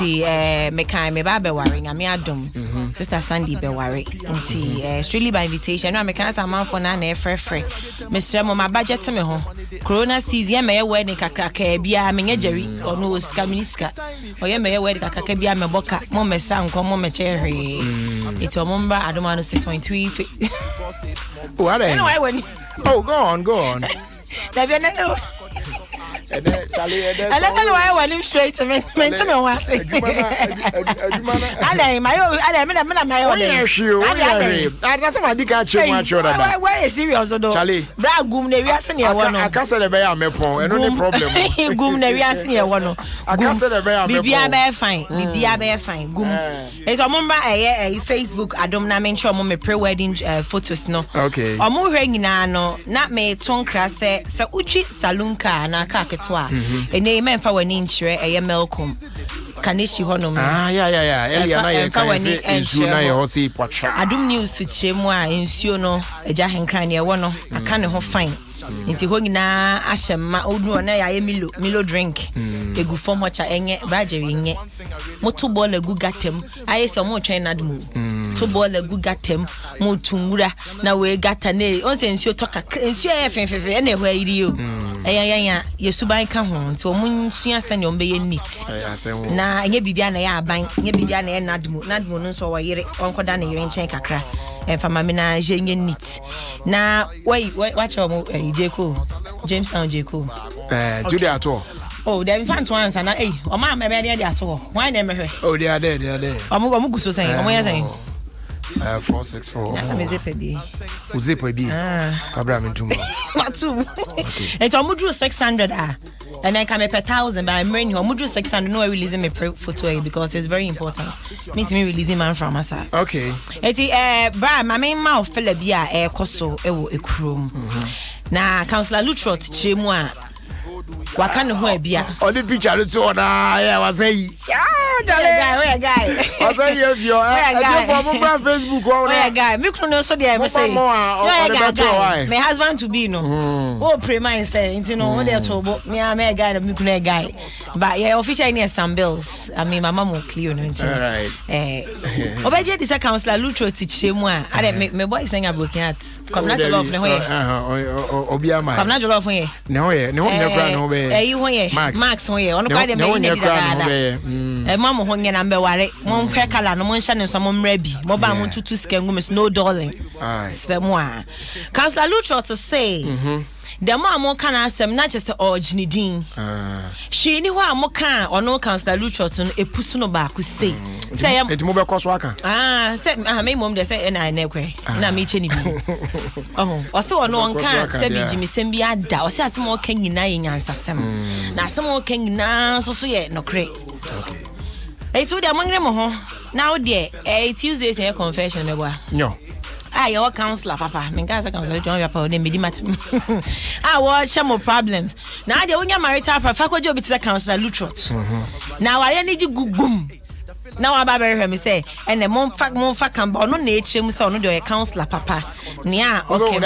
Inti me kai me ba be worry nyame adom. Sister Sandy be worry. Inti strictly by invitation. No me kan sa man for na frɛ. Mr. Mo my budget me ho. Corona season me wedding kakra bia me Jerry or no ska miniska. O ye me wedding kakra bia me boka. Mo me sa nko mo me che hwe. It's a member Adom 106.3. What? Anyway, when oh, go on. And then Charlie, and that's why I want him straight to me. I why is serious though? Charlie, Bragum never seen you one. I can't say the bear me pon, and no problem. Gum never seen you one. I can't say the bear me pon. Be fine. Be fine. Gum. It's a member a Facebook Adom na mention mo me pre-wedding photos no. Okay. Omo hwe nyina no na me ton krase se uchi saloon car na car and they men for one inch, a Melcom. Kanishi Honum. Yeah. Elia Adom news to Chemwa in Siono, a Jahan Crania one, a can of fine. Into Hogina Asham, my old one, Milo drink. A good form watcher, Badgering. Motoball a good gatem. I saw more train Admu. To ball a good gatem, Motumura. Now we got a nail. Also, and you talk a anywhere you. You subai come home. So, Moon, she has sent your bay neat. Now, ye Bibiana, ya bank, ye Bibiana, and Nadmo, so I hear Uncle Danny, and Chenkakra, and from Mamina, Jane neat. Now, wait, watch your Jamestown Jacob. Julia at all. Oh, they found once and hey, oh, mamma, maybe at all. Why never? Oh, they are there. I'm going to say, I'm saying 464. I'm a zippy. Zippy. Abraham tomorrow. What two? It's almost 600. And I come up 1,000, but I'm running home. 600. No, I releasing my photo because it's very important. Me releasing man from us. Okay. It's my main mouth Philibia air costo a chrome. Now, Councillor Lutrot Chimwa. What kind of way beer? Only picture it's on. I was saying, where guy? I say if you're a Facebook or a guy. Mikrono so there. My husband to be no. Oh, pre-mine saying, you know, they're told me. I'm a guy, a Mikrono guy. But yeah, officially near some bills. I mean, my mom will clear. All right. Obey this councillor Lutro teach him one. I didn't make my boy saying I'm looking at. Come not to love no way. Obiama. Come not to love way. No, Max, on the Mamma hung in number one, one cracker, no one shannon, some rebby, mobile to scam, no darling. Someone. Councillor Lutro to say, the mamma can ask them not just origin dean. She knew how more can or no Councillor Lutro a pusuno back could say. Say, I'm a mobile cost worker. Said I may mom, they say, and I never, and I meet any. Oh, or so no one can't say Jimmy Sembia, or say some more king in nine answer some. Now some more king now, so yet no crate. Okay. It's what among them, now, dear, Tuesday's a confession, no. Your counselor, Papa. Me guys, counselor, don't have problem. Me di I watch some more problems. Now the only marital for faculty job is a counselor Lutrot. Now I need you boom. Now I bury me say, and the mon fact can no nature, so no do a counselor, Papa. Nia, okay.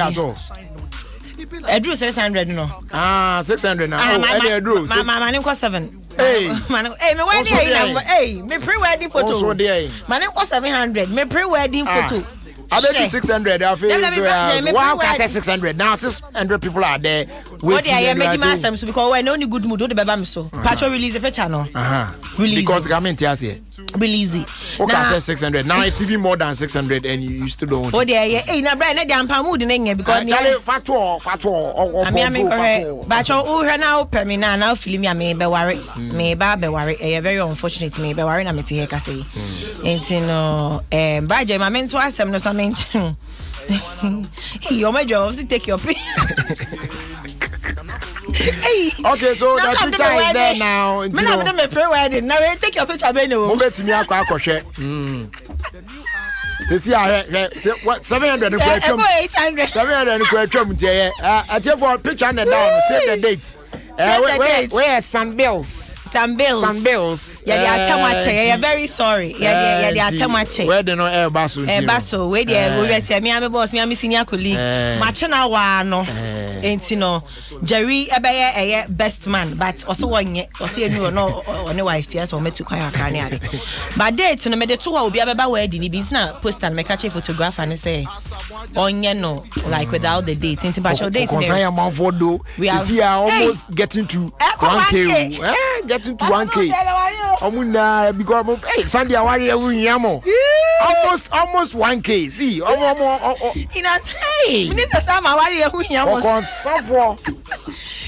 I drew 600, no. 600 now. I drew. My name was 7. Hey, me wedding. Hey, me pre-wedding photo. My name was 700. Me pre-wedding photo. I bet you 600. Wow, can say 600. Now 600 people are there. What I am making myself because when only good mood, do the baby so. Patro release a picture no. Release because government has here. Release it. Okay, I say 600. Now it's even more than 600, and you still don't. Oh dear, hey, na brand na damn mood in because fatwa. I mean, correct. But you now pay me now feel me be worry. Me ba be worry. Very unfortunate me be worry na me te here ka say. Enti no baje ma men to asem no some mention. Hey, you my job to take your pay. Hey. Okay, so the picture is there now. I'm not pre-wedding. Now take your picture, Benno. Moment me akwa. See, what 700 800 700 I tell for a picture and down. Save the date. Where some bills? Yeah, they are too much. Yeah, very sorry. Yeah, they are too much. Where they no air basso? Basso. Where they we say me am boss, me am senior colleague. Match na wa no. Enti no. Jerry ebeye best man but also one also you no on wife yes or metu kwan akran but date no me de to obi abeba wedding bi na post and make a photograph and say onye no like without the date into but date we are almost getting to 1k getting to 1k omuna because Sunday awari ewu almost 1k see hey we need to start my worry ewu yamo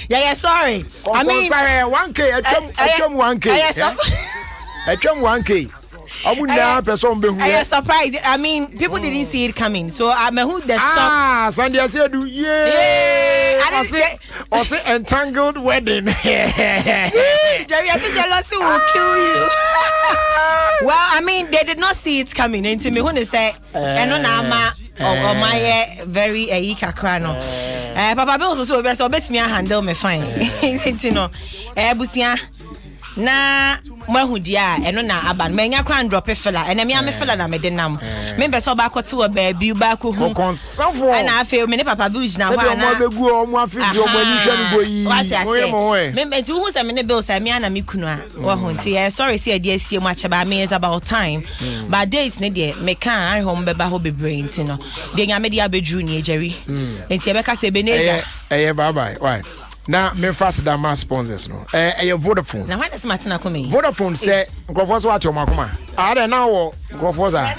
yeah sorry I mean 1k atwam 1k atwam 1k I surprised. I mean, people didn't see it coming, so I'm who the shock. Sunday I said, yeah. I say entangled wedding. Jerry, I think jealousy will kill you. Well, I mean, they did not see it coming. Into me when they say, "I know nama or my very kakrano." Papa Bill also so bet me handle me fine. You know, busia. Na mwahu dia eno na aban menya kwan drop fella ena me am fella na me denam me be so ba kote wo baabi ba ko hu konsafo na afi me ne papa buj na wa na mo begu o mo afi o mo ani hwa ni boyi me ti hu se me ne bill se me ana me kunu a wo hu nti sorry see dia sie mu ache ba me is about time but days ne de me kan I home be ba ho bebre nti no de nya me dia bedru ni Jerry nti e be ka se Beneza bye bye why na me fast da ma sponsors no Vodafone na why does Martina come here Vodafone say grofo so ati o makoma are na wo grofo za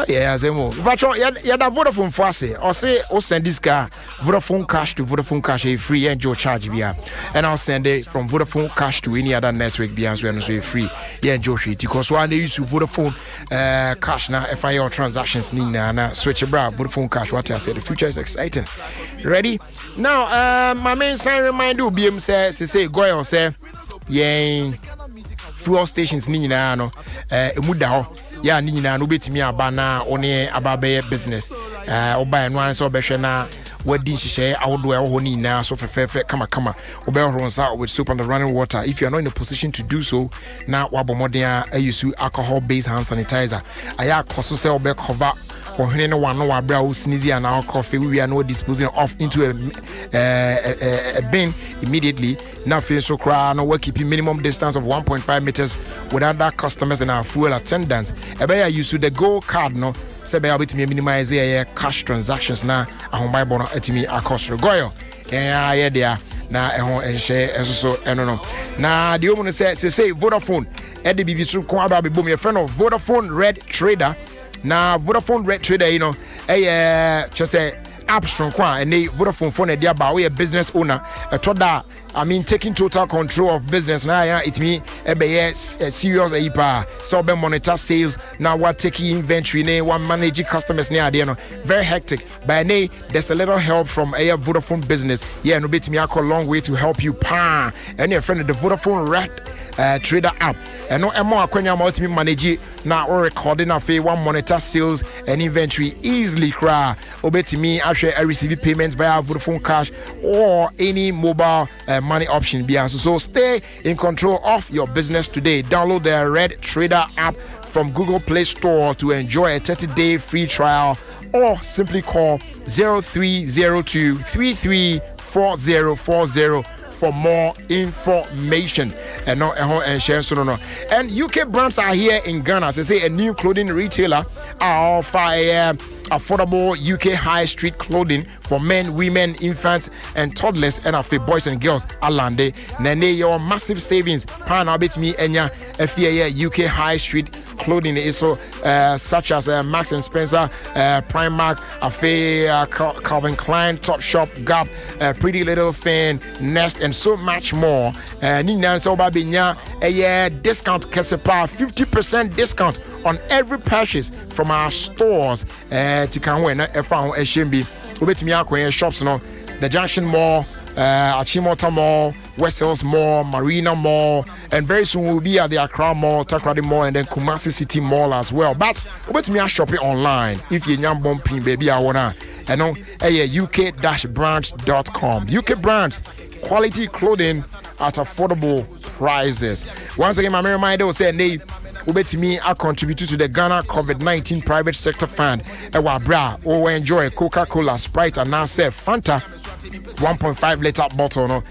yeah azemo but ya da Vodafone for say o say o send this car Vodafone cash to Vodafone cash a free and your charge bia and I'll send it from Vodafone cash to any other network bia so free yeah enjoy it because one they use Vodafone cash na if your transactions ni na switch bra Vodafone cash what I say the future is exciting ready now my main sign remind you BM say go say yeah fuel stations ni nyina no emuda ho ya ni nyina no betimi aba na one ababe business oba no an so behwe na wadi nhihye awodo e ho ni nyina so fefefe kama oba horonsa with soap and running water if you are not in a position to do so na wabomoden a use alcohol based hand sanitizer aya koso say oba cover or no one no abra sneezy and our coffee we are no disposing off into a bin immediately now feel so cry no work keeping minimum distance of 1.5 meters with other customers and our fuel attendants ebe use the go card no say be able to minimize cash transactions na ahombai bono atimi akosro goyo yeah there na ehon enhye enso eno na the woman say Vodafone e de bibi so ko aba be bom your friend of Vodafone Red Trader na Vodafone Red Trader you know just say app strong kwa and Vodafone phone e dia ba we business owner toda I mean taking total control of business now it mean serious ipa so be monitor sales now what taking inventory ne one managing customers near there no very hectic but there's a little help from Vodafone business no bit me a long way to help you and your friend of the Vodafone Red Trader app and no more akwanya multi manage now or recording of one monitor sales and inventory easily cry obetimi actually receive payments via Vodafone cash or any mobile money option so stay in control of your business today. Download the Red Trader app from Google Play Store to enjoy a 30-day free trial or simply call 0302 334040 for more information and UK brands are here in Ghana. So say a new clothing retailer offer affordable UK high street clothing for men, women, infants and toddlers and for boys and girls. Alande nene your massive savings pan bit me enya UK high street clothing is so such as Max and Spencer, Primark, Calvin Klein, Topshop, Gap, Pretty Little Thing, Nest and so much more. Nina so babinya a discount kesepa 50% discount on every purchase from our stores. Tikanwe na efa ho ehembi obetimi akwen shops no the Junction Mall, Achimota Mall, West Hills Mall, Marina Mall, and very soon we'll be at the Accra Mall, Takrady Mall, and then Kumasi City Mall as well. But obetimi shop it online if you nyam bumping baby I wanna and no uk-branch.com. UK Branch, quality clothing at affordable prices. Once again, my reminder will say nay ubetimi a contribute to the Ghana COVID-19 private sector fund. Ewa bra, enjoy Coca-Cola, Sprite, and now Fanta. 1.5 liter bottle no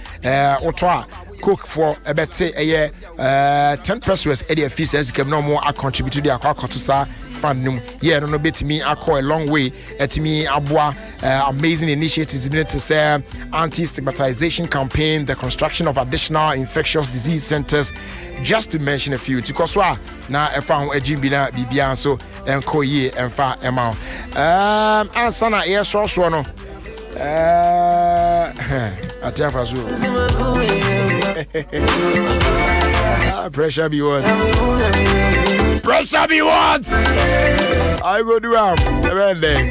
otoa cook for a better 10 pesos edia fees as come no more a contribute to the akwakotosa fund no bit me a long way at me abwa amazing initiatives to say anti-stigmatization campaign, the construction of additional infectious disease centers, just to mention a few. Tikoswa na efa a jimbina bibia so enko ye emfa ema ansana ye so no atiafa so pressure be what I go do then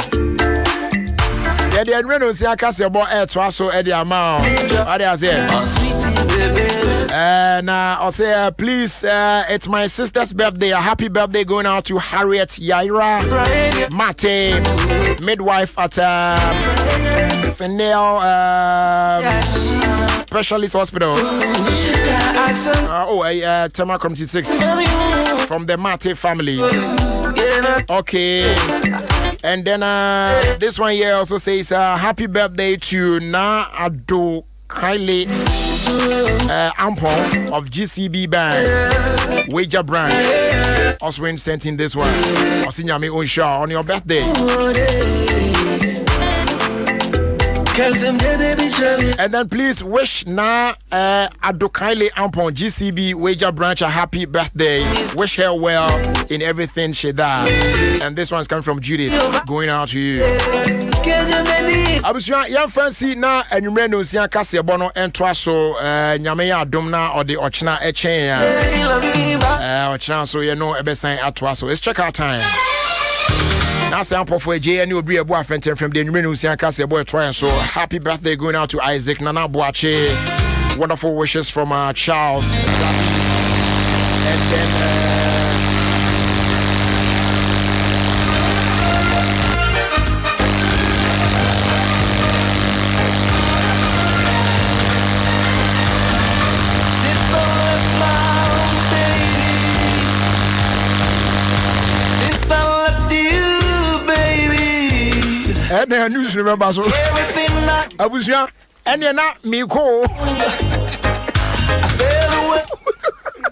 yeah, the Enreno see a cast about air to us so Eddie amount. What do I say? I'll say, please, it's my sister's birthday. A happy birthday going out to Harriet Yaira Mate, midwife at Senel Specialist Hospital. Tema Community 6 from the Mate family. Okay. And then this one here also says happy birthday to Na Ado Kylie Ampon of GCB Bank Wager Branch. Also sent in this one. Osinyame Onsha on your birthday. And then please wish Na Adokaile Ampon GCB Wager Branch a happy birthday. Wish her well in everything she does. And this one's coming from Judith, going out to you. Abusua young fancy na enumere no sia kase bono entwa so nyame ya adom na ode ochina echen ochina so ye no ebesan atwa so. It's check out time. Now sample for J and you'll be a boyfriend from the Nusian Cassia boy try so happy birthday going out to Isaac Nana Boache. Wonderful wishes from Charles. And then and then news remember so everything I was young and you're not me cool.